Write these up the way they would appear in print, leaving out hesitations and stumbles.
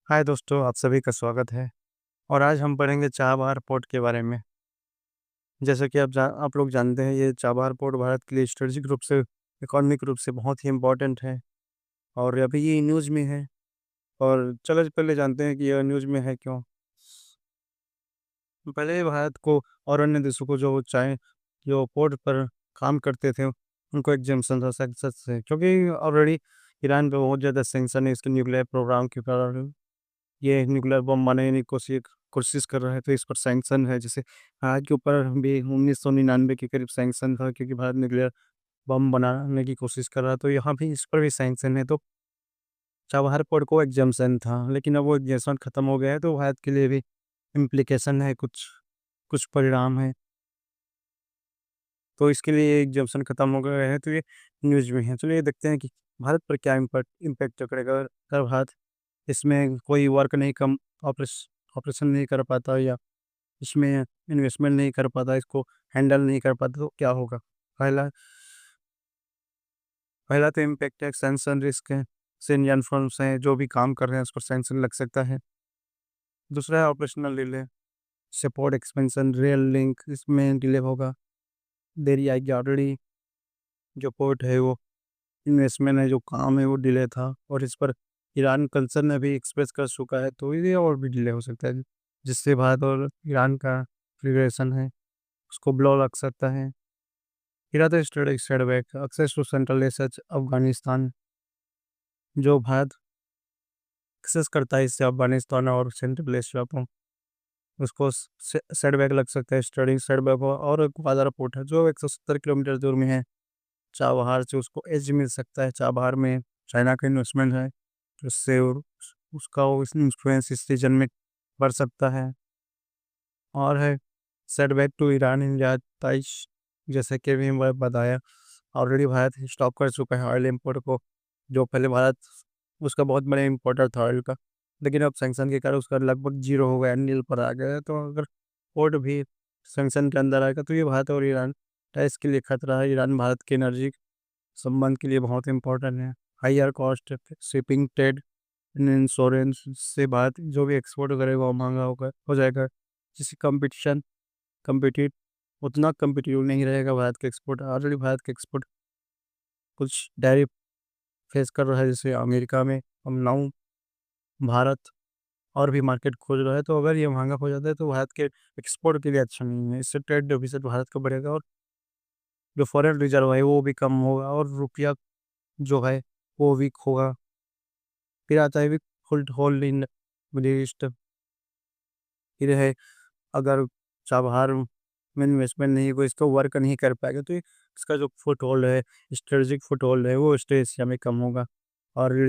हाय दोस्तों, आप सभी का स्वागत है और आज हम पढ़ेंगे चाबहार पोर्ट के बारे में। जैसा कि आप लोग जानते हैं, ये चाबहार पोर्ट भारत के लिए स्ट्रेटेजिक रूप से, इकोनॉमिक रूप से बहुत ही इम्पोर्टेंट है और अभी ये न्यूज़ में है। और चलो पहले जानते हैं कि यह न्यूज़ में है क्यों। पहले भारत को और अन्य देशों को जो पोर्ट पर काम करते थे, उनको एग्ज़म्पशन था संसद से, क्योंकि ऑलरेडी ईरान पे बहुत ज़्यादा सैंक्शन है इसके न्यूक्लियर प्रोग्राम के कारण। ये न्यूक्लियर बम बनाने की कोशिश कर रहा है, तो इस पर सैंक्शन है। जैसे भारत के ऊपर भी 1999 के करीब सैंक्शन था, क्योंकि भारत न्यूक्लियर बम बनाने की कोशिश कर रहा है, तो यहाँ भी इस पर भी सैंक्शन है। तो चाबहार पोर्ट को एग्जम्पशन था, लेकिन अब वो एग्जम्पशन खत्म हो गया है, तो भारत के लिए भी इम्प्लीकेशन है, कुछ कुछ परिणाम है। तो इसके लिए एग्जम्पशन खत्म हो गया है, तो ये न्यूज़ में है। चलिए देखते हैं कि भारत पर क्या इम्पैक्ट करेगा अगर भारत इसमें कोई वर्क नहीं कम ऑपरेशन नहीं कर पाता, या इसमें इन्वेस्टमेंट नहीं कर पाता, इसको हैंडल नहीं कर पाता, तो क्या होगा? पहला पहला तो इम्पैक्ट है सैंक्शन रिस्क है। इंडियन फर्म्स हैं जो भी काम कर रहे हैं, उस पर सैंक्शन लग सकता है। दूसरा है operational delay, support expansion, rail link इसमें डिले होगा, देरी आएगी। ऑलरेडी जो पोर्ट है वो इन्वेस्टमेंट है, जो काम है वो डिले था, और इस पर ईरान कंसर्न अभी एक्सप्रेस कर चुका है, तो ये और भी डिले हो सकता है, जिससे भारत और ईरान का रिलेशन है उसको ब्लो लग सकता है। फिर आता है static setback, access to central Asia, Afghanistan. जो भारत एक्सेस करता है इससे अफगानिस्तान और सेंट्रल एशिया को, उसको सेटबैक लग सकता है, स्टेटिक सेटबैक हो। और एक ग्वादर पोर्ट है जो 170 किलोमीटर दूर में है चाबहार से, उसको एज मिल सकता है। चाबहार में चाइना का इन्वेस्टमेंट है, जिससे उसका इन्फ्लुएंस इस रीजन में बढ़ सकता है। और है सेटबैक टू ईरान इंडिया ताइश, जैसे कि अभी मैं बताया, ऑलरेडी भारत स्टॉप कर चुका है ऑयल इम्पोर्ट को। जो पहले भारत उसका बहुत बड़ा इम्पोर्टर था ऑयल का, लेकिन अब सैंक्शन के कारण उसका लगभग जीरो हो गया, नील पर आ गया है। तो अगर पोर्ट भी सैंक्शन के अंदर आएगा, तो ये भारत और ईरान टाइस के लिए खतरा है। ईरान भारत के एनर्जी संबंध के लिए बहुत इंपॉर्टेंट है। Higher cost shipping, trade, insurance से भारत जो भी एक्सपोर्ट करेगा वो महंगा हो जाएगा। जिससे कम्पिटिट उतना कम्पिटिटिव नहीं रहेगा भारत का एक्सपोर्ट। ऑलरेडी भारत का एक्सपोर्ट कुछ डायरी फेस कर रहा है, जैसे अमेरिका में। हम नाउ भारत और भी मार्केट खोज रहा है, तो अगर ये महंगा हो जाता है तो भारत के एक्सपोर्ट के लिए अच्छा नहीं है। इससे ट्रेड डेफिसिट भारत का बढ़ेगा, और जो फॉरेन रिजर्व है वो भी कम होगा, और रुपया जो है वो वीक होगा। फिर आता है weak full hold in Middle East. फिर है, अगर चाबहार में इन्वेस्टमेंट नहीं को इसको वर्क नहीं कर पाएगा, तो इसका जो फुट होल्ड है, स्ट्रेटजिक फुट होल्ड है, वो वेस्ट एशिया में कम होगा। और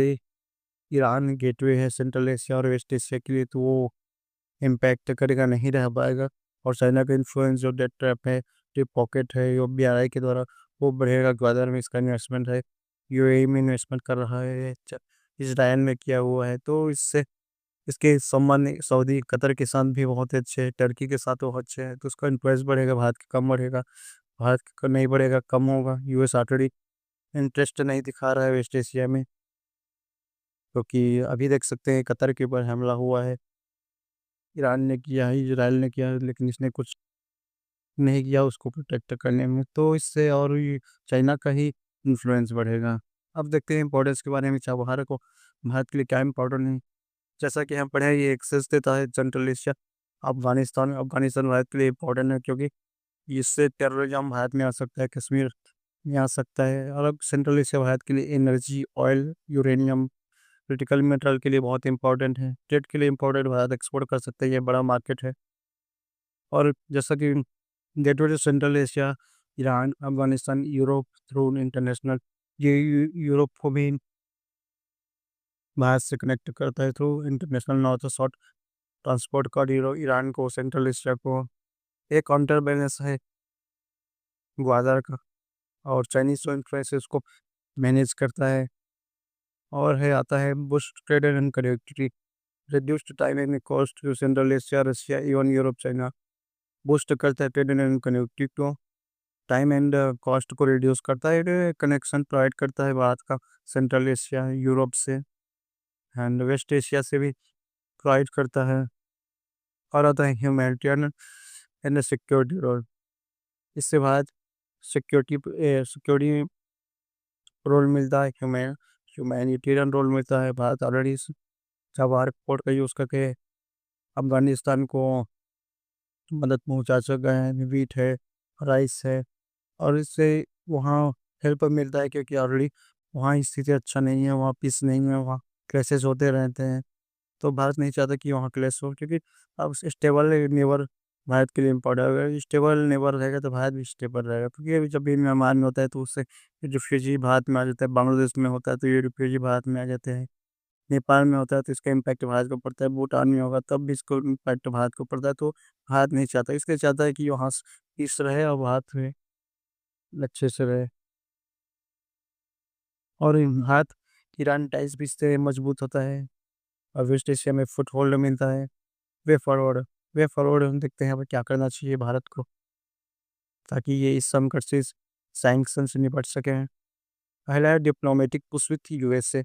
ईरान गेटवे है सेंट्रल एशिया और वेस्ट एशिया के लिए, तो वो इम्पैक्ट करेगा, नहीं रह पाएगा। और चाइना का इन्फ्लुएंस, जो डेट ट्रैप है, जो पॉकेट है, जो BRI के द्वारा वो बढ़ेगा। ग्वादर में इसका इन्वेस्टमेंट है, UAE में इन्वेस्टमेंट कर रहा है, इसराइल में किया हुआ है, तो इससे इसके संबंध सऊदी कतर के साथ भी बहुत अच्छे हैं, टर्की के साथ बहुत अच्छे हैं, तो उसका इन्फ्लुएंस बढ़ेगा। भारत का कम बढ़ेगा, भारत का नहीं बढ़ेगा, कम होगा। US ऑलरेडी इंटरेस्ट नहीं दिखा रहा है वेस्ट एशिया में, क्योंकि अभी देख सकते हैं कतर के ऊपर हमला हुआ है, ईरान ने किया है, इजराइल ने किया है, लेकिन इसने कुछ नहीं किया उसको प्रोटेक्ट करने में, तो इससे और ये चाइना का ही इन्फ्लुएंस बढ़ेगा। अब देखते हैं इम्पोर्टेंस के बारे में, चाबहार को भारत के लिए क्या इम्पोर्टेंट है। जैसा कि हम पढ़े हैं, ये एक्सेस देता है सेंट्रल एशिया, अफगानिस्तान भारत के लिए इम्पोर्टेंट है, क्योंकि इससे टेररिज्म भारत में आ सकता है, कश्मीर में आ सकता है। और सेंट्रल एशिया भारत के लिए energy, oil, uranium, critical metal के लिए बहुत इंपॉर्टेंट है। ट्रेड के लिए इम्पोर्टेंट, भारत एक्सपोर्ट कर सकते हैं, ये बड़ा मार्केट है। और जैसा कि gateway to central Asia, Iran, Afghanistan, Europe through international, ये यूरोप को भी भारत से कनेक्ट करता है through international north south transport corridor. Iran को, सेंट्रल एशिया को एक काउंटर बैलेंस है ग्वादर का, और चाइनीज जो इन्फ्लुएंस है उसको मैनेज करता है। और है आता है boost trade and connectivity, reduced time and cost to central Asia, Russia, even Europe, China. Boost करता है ट्रेड एंड कनेक्टिविटी को, टाइम एंड कॉस्ट को रिड्यूस करता है, कनेक्शन प्रोवाइड करता है भारत का सेंट्रल एशिया, यूरोप से एंड वेस्ट एशिया से भी। प्रोवाइड करता है। और आता है ह्यूमैनिटेरियन एंड सिक्योरिटी रोल। इससे भारत सिक्योरिटी रोल मिलता है, ह्यूमैनिटेरियन रोल मिलता है। भारत ऑलरेडी चाबहार पोर्ट का यूज़ करके अफगानिस्तान को मदद पहुंचा चुका है। वीट है, राइस है, और इससे वहाँ हेल्प मिलता है, क्योंकि ऑलरेडी वहाँ स्थिति अच्छा नहीं है, वहाँ पीस नहीं है, वहाँ क्लैशेस होते रहते हैं। तो भारत नहीं चाहता कि वहाँ क्लैश हो, क्योंकि अब स्टेबल नेबर भारत के लिए इम्पोर्टेंट है। अगर स्टेबल नेबर रहेगा तो भारत भी स्टेबल रहेगा, क्योंकि अभी जब भी म्यांमार में होता है तो उससे रिफ्यूजी भारत में आ जाता है, बांग्लादेश में होता है तो ये रिफ्यूजी भारत में आ जाते हैं, नेपाल में होता है तो इसका इम्पैक्ट भारत को पड़ता है, भूटान में होगा तब भी इसको इम्पैक्ट भारत को पड़ता है। तो भारत नहीं चाहता, इसलिए चाहता है कि वहाँ पीस रहे और भारत में अच्छे से रहे। और भारत ईरान टाइज भी इससे मजबूत होता है, और वेस्ट एशिया में फुटहोल्ड मिलता है। वे फॉरवर्ड वे फॉरवर्ड हम देखते हैं अब क्या करना चाहिए भारत को, ताकि ये इस संकट से, इस सैंक्शन से निपट सकें। पहला है diplomatic push with USA.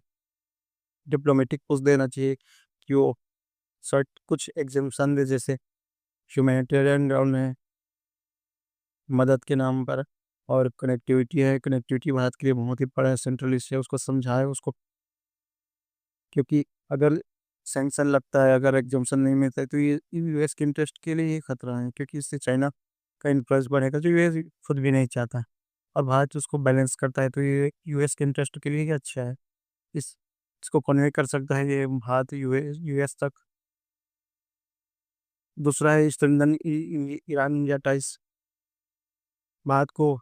Diplomatic push देना चाहिए कि वो सर्ट कुछ एग्जाम्पशन दे, जैसे ह्यूमैनिटेरियन ग्राउंड है मदद के नाम पर, और कनेक्टिविटी है, कनेक्टिविटी भारत के लिए बहुत ही बड़ा सेंट्रल इश्यू है, उसको समझाए उसको। क्योंकि अगर सैंक्शन लगता है, अगर एग्जाम्पशन नहीं मिलता है, तो ये यूएस के इंटरेस्ट के लिए ही खतरा है, क्योंकि इससे चाइना का इन्फ्लुएंस बढ़ेगा जो यूएस खुद भी नहीं चाहता। और भारत उसको बैलेंस करता है, तो ये यूएस के इंटरेस्ट के लिए ही अच्छा है। इस इसको कन्वे कर सकता है ये भारत यूएस तक। दूसरा है strengthen Iran India ties. Bharat को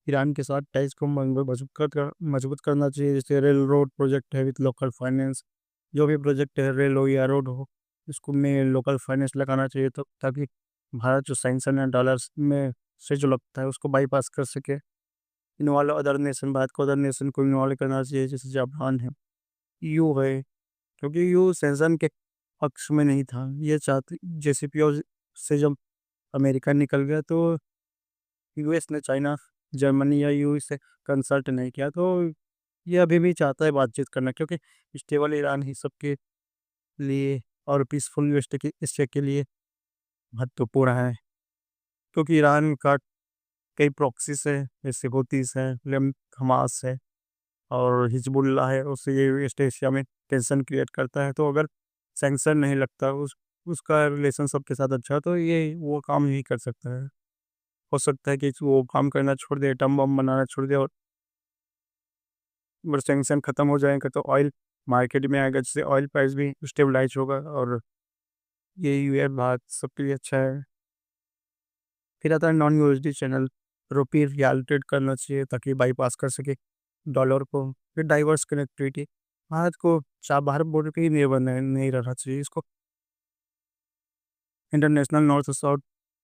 ईरान के साथ टाइज को मजबूत करना चाहिए, जैसे रेल रोड प्रोजेक्ट है विद लोकल फाइनेंस। जो भी प्रोजेक्ट है, रेल हो या रोड हो, इसको में लोकल फाइनेंस लगाना चाहिए, तो ताकि भारत जो सैंक्शन है डॉलर्स में से जो लगता है उसको बाईपास कर सके। इन्वॉल्व अदर नेशन, भारत को अदर नेशन को इन्वॉल्व करना चाहिए, जैसे जापान है, यू है, क्योंकि यू सैंक्शन के पक्ष में नहीं था। ये चाहते जेसीपीओ से जब अमेरिका निकल गया, तो यूएस ने चाइना, जर्मनी या यूएस से कंसल्ट नहीं किया। तो ये अभी भी चाहता है बातचीत करना, क्योंकि स्टेबल ईरान ही सबके लिए और पीसफुल वेस्ट के एशिया के लिए महत्वपूर्ण है। क्योंकि ईरान का कई प्रॉक्सीज है, जैसे हुतीस है, हमास है और हिजबुल्ला है, उससे ये वेस्ट एशिया में टेंशन क्रिएट करता है। तो अगर सैंक्शन नहीं लगता, उसका रिलेशन सबके साथ अच्छा है, तो ये वो काम नहीं कर सकता है। हो सकता है कि वो काम करना छोड़ दे, एटम बम बनाना छोड़ दे, और अगर सैंक्शन खत्म हो जाएगा तो ऑयल मार्केट में आएगा, जिससे ऑयल प्राइस भी स्टेबलाइज होगा, और ये यूएस भारत सबके लिए अच्छा है। फिर आता है नॉन यूएसडी चैनल, रुपी रियालिटेड करना चाहिए ताकि बाईपास कर सके डॉलर को। फिर डाइवर्स कनेक्टिविटी, भारत को बाहर बॉर्डर पे ही निर्भर नहीं रहना चाहिए, इसको international north south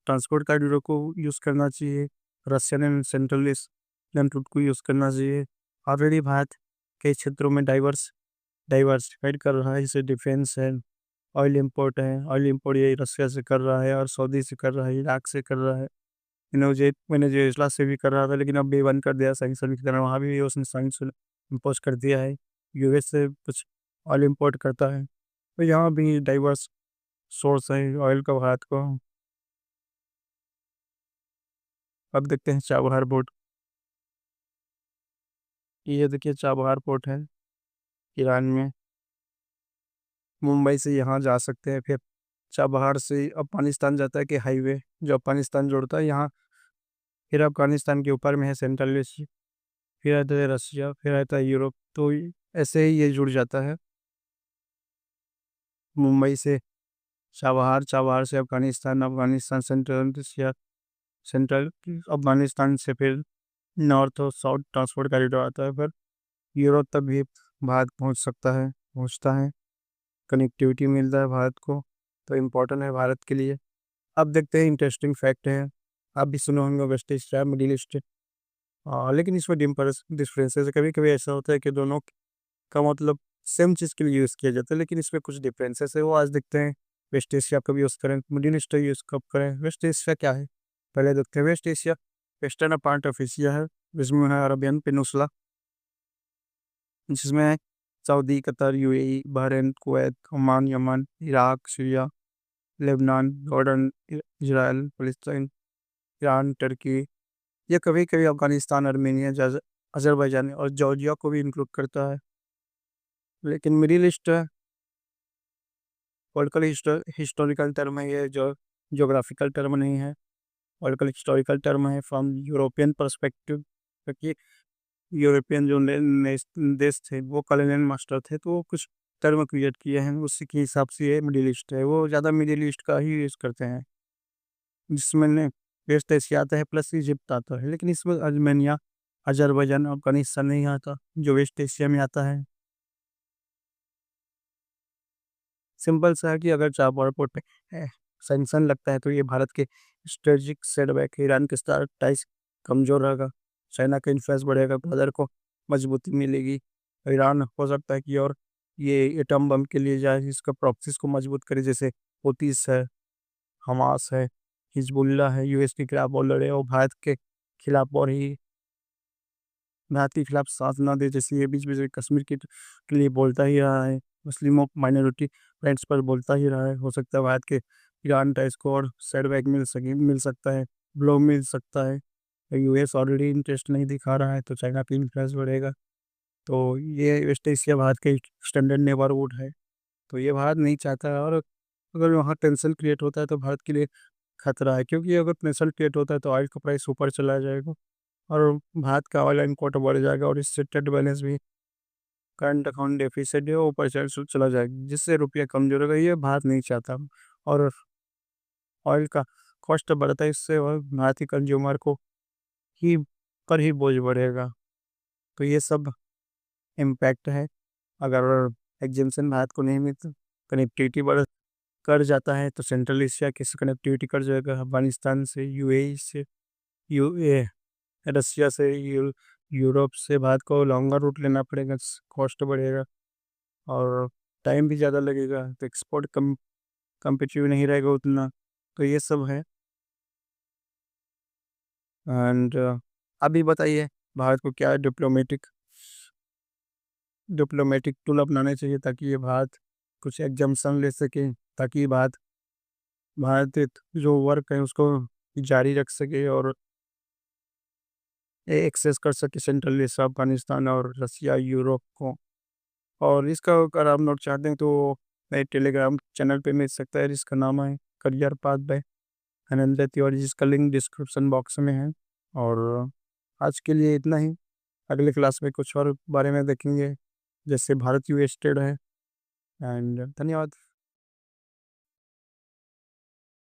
transport corridor को यूज़ करना चाहिए, Russian and central east route को यूज़ करना चाहिए। ऑलरेडी भारत कई क्षेत्रों में डाइवर्सिफाइड कर रहा है, जैसे डिफेंस है, ऑयल इंपोर्ट है, ऑयल इंपोर्ट ये रशिया से कर रहा है, और सऊदी से कर रहा है, इराक से कर रहा है, वेनेजुएला से भी कर रहा था, लेकिन अब भी बंद कर दिया सैंक्शन की तरह, वहाँ भी उसने सैंक्शन इम्पोज कर दिया है। यूएस से कुछ ऑयल इंपोर्ट करता है, तो यहाँ भी डाइवर्स सोर्स है ऑयल का भारत को। अब देखते हैं चाबहार पोर्ट। ये देखिए चाबहार पोर्ट है ईरान में, मुंबई से यहाँ जा सकते हैं। फिर चाबहार से अफगानिस्तान जाता है कि हाईवे जो अफगानिस्तान जोड़ता है यहाँ। फिर अफगानिस्तान के ऊपर में है सेंट्रल एशिया, फिर आता है रसिया, फिर आता है यूरोप। तो ऐसे ही ये जुड़ जाता है मुंबई से चाबहार, चाबहार से Afghanistan, Afghanistan central Asia, central Afghanistan से फिर नॉर्थ और साउथ ट्रांसपोर्ट कॉरिडोर आता है। फिर यूरोप तक भी भारत पहुंच सकता है, पहुंचता है, कनेक्टिविटी मिलता है भारत को, तो इम्पोर्टेंट है भारत के लिए। अब देखते हैं इंटरेस्टिंग फैक्ट है, आप भी सुने होंगे वेस्ट एशिया मिडिल ईस्ट। लेकिन इसमें डिफरेंसेस, कभी कभी ऐसा होता है कि दोनों का मतलब सेम चीज़ के लिए यूज़ किया जाता है, लेकिन इसमें कुछ डिफरेंसेस है, वो आज देखते हैं। वेस्ट एशिया कब यूज़ करें, मिडिल ईस्ट यूज़ कब करें, वेस्ट एशिया क्या है पहले देखते हैं। West Asia western part of Asia है, जिसमें है अरबियन पेनिनसुला, जिसमें Saudi, Qatar, UAE, Bahrain, Kuwait, Oman, Yemen, Iraq, Syria, Lebanon, Jordan, Israel, फ़लस्तीन, ईरान, टर्की। ये कभी-कभी अफ़गानिस्तान, आर्मेनिया, अज़रबैजान और जॉर्जिया को भी इंक्लूड करता है। लेकिन Middle East political historical term है, ये जो ज्योग्राफिकल टर्म नहीं है। पॉलिटिकल हिस्टोरिकल टर्म है फ्रॉम यूरोपियन पर्सपेक्टिव, क्योंकि यूरोपियन जो देश थे वो कॉलोनियल मास्टर थे, तो वो कुछ टर्म क्रिएट किए हैं, उसी के हिसाब से ये मिडिल ईस्ट है। वो ज़्यादा मिडिल ईस्ट का ही यूज़ करते हैं, जिसमें वेस्ट एशिया आता है प्लस इजिप्ट आता है, लेकिन इसमें आर्मेनिया, अजरबैजान, अफगानिस्तान नहीं आता जो वेस्ट एशिया में आता है। सिंपल सा है कि अगर चाबहार पोर्ट पे सैंक्शन लगता है तो ये भारत के स्ट्रेटजिक सेटबैक है। ईरान के साथ टाइस कमजोर रहेगा, चाइना का इन्फ्लुएंस बढ़ेगा, ब्रदर को मजबूती मिलेगी। ईरान हो सकता है कि और ये एटम बम के लिए जाए, इसका प्रॉक्सीज को मजबूत करे, जैसे हुतीस है, हमास है, हिजबुल्ला है, यूएस के खिलाफ और लड़े और भारत के खिलाफ साथ ना दे, जैसे ये बीच बीच में कश्मीर के लिए बोलता ही रहा है, मुस्लिमों माइनॉरिटी राइट्स पर बोलता ही रहा है। हो सकता है भारत के ईरान टाइस को और सेटबैक मिल सकता है, ब्लो मिल सकता है। यूएस ऑलरेडी इंटरेस्ट नहीं दिखा रहा है, तो चाइना की इन्फ्लुएंस बढ़ेगा। तो ये वेस्ट एशिया भारत के स्टैंडर्ड नेबरहुड है, तो ये भारत नहीं चाहता है। और अगर वहाँ टेंशन क्रिएट होता है तो भारत के लिए खतरा है, क्योंकि अगर टेंशन क्रिएट होता है तो ऑयल का प्राइस ऊपर चला जाएगा और भारत का ऑयल इम्पोर्ट बढ़ जाएगा, और इससे ट्रेड बैलेंस भी, करंट अकाउंट डेफिसिट है वो ऊपर चला जाएगा, जिससे रुपया कमजोर होगा। ये भारत नहीं चाहता। और ऑयल का कॉस्ट बढ़ता है, इससे और भारतीय कंज्यूमर को ही पर ही बोझ बढ़ेगा। तो ये सब इम्पैक्ट है। अगर एग्जामेशन भारत को नहीं मिलता, कनेक्टिविटी बढ़ कर जाता है, तो सेंट्रल एशिया की कनेक्टिविटी कर जाएगा, अफगानिस्तान से, यूएई से, यूए रसिया से, यूरोप से भारत को लॉन्गर रूट लेना पड़ेगा, कॉस्ट बढ़ेगा और टाइम भी ज़्यादा लगेगा, तो एक्सपोर्ट कम्पिटिटिव नहीं रहेगा उतना। तो ये सब है। एंड अभी बताइए, भारत को क्या डिप्लोमेटिक टूल अपनाने चाहिए ताकि ये भारत कुछ एग्जाम्पशन ले सके, ताकि भारत जो वर्क है उसको जारी रख सके और एक्सेस कर सके सेंट्रल एशिया, अफगानिस्तान और रसिया, यूरोप को। और इसका अगर आप लोग चाहते हैं तो नए टेलीग्राम चैनल पे मिल सकता है, जिसका नाम है career path by Aninder Tiwari, जिसका लिंक डिस्क्रिप्शन बॉक्स में है। और आज के लिए इतना ही। अगले क्लास में कुछ और बारे में देखेंगे, जैसे भारत यूएस ट्रेड है। एंड धन्यवाद।